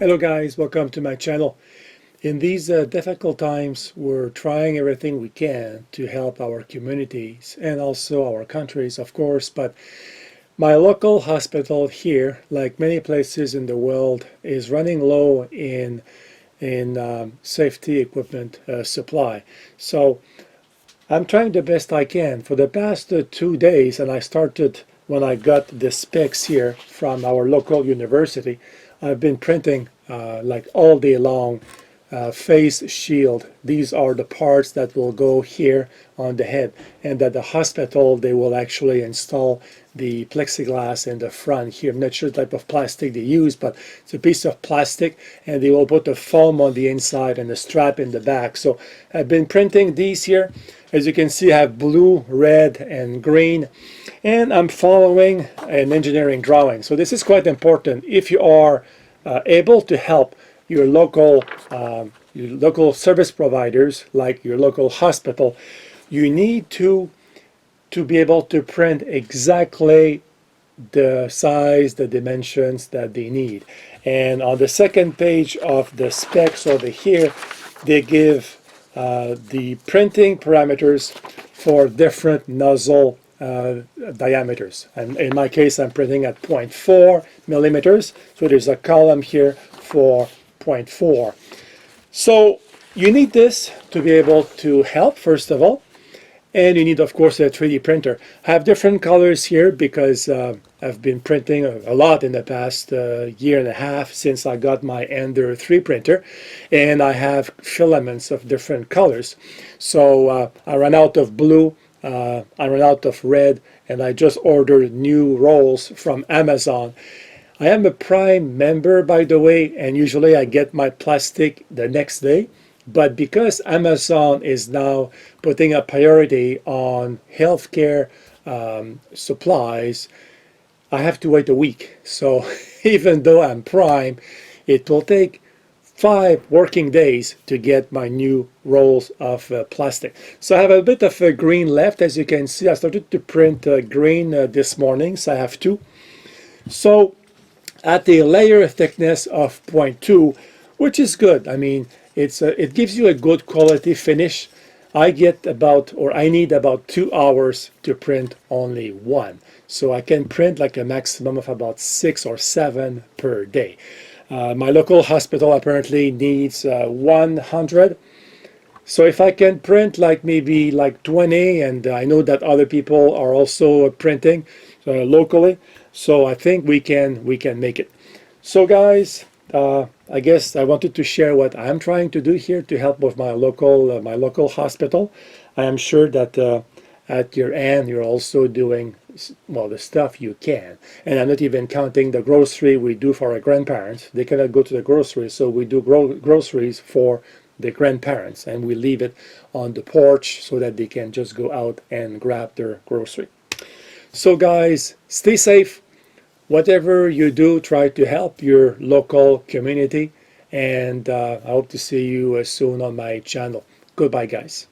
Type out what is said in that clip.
Hello guys, welcome to my channel. In these difficult times, we're trying everything we can to help our communities and also our countries, of course, but my local hospital here, like many places in the world, is running low in safety equipment supply. So I'm trying the best I can. For the past 2 days, and I started when I got the specs here from our local university, I've been printing like all day long face shield. These are the parts that will go here on the head, and at the hospital they will actually install the plexiglass in the front here. I'm not sure the type of plastic they use, but it's a piece of plastic, and they will put the foam on the inside and the strap in the back. So I've been printing these here. As you can see, I have blue, red, and green, and I'm following an engineering drawing. So this is quite important. If you are able to help your local service providers, like your local hospital, you need to be able to print exactly the size, the dimensions that they need. And on the second page of the specs over here, they give the printing parameters for different nozzle diameters. And in my case, I'm printing at 0.4 millimeters. So there's a column here for 0.4. So you need this to be able to help, first of all. And you need, of course, a 3D printer. I have different colors here because I've been printing a lot in the past year and a half since I got my Ender-3 printer. And I have filaments of different colors. So I ran out of blue, I ran out of red, and I just ordered new rolls from Amazon. I am a Prime member, by the way, and usually I get my plastic the next day. But because Amazon is now putting a priority on healthcare supplies, I have to wait a week. So even though I'm Prime, it will take 5 working days to get my new rolls of plastic. So I have a bit of green left. As you can see, I started to print green this morning, so I have 2. So at the layer thickness of 0.2, which is good. I mean, it gives you a good quality finish. I need about 2 hours to print only 1. So I can print like a maximum of about 6 or 7 per day. My local hospital apparently needs 100. So if I can print like maybe like 20, and I know that other people are also printing locally, so I think we can make it. So guys, I guess I wanted to share what I'm trying to do here to help with my local hospital. I am sure that at your end you're also doing, well, the stuff you can. And I'm not even counting the grocery we do for our grandparents. They cannot go to the grocery, so we do groceries for the grandparents, and we leave it on the porch so that they can just go out and grab their grocery. So guys, stay safe. Whatever you do, try to help your local community, and I hope to see you soon on my channel. Goodbye, guys.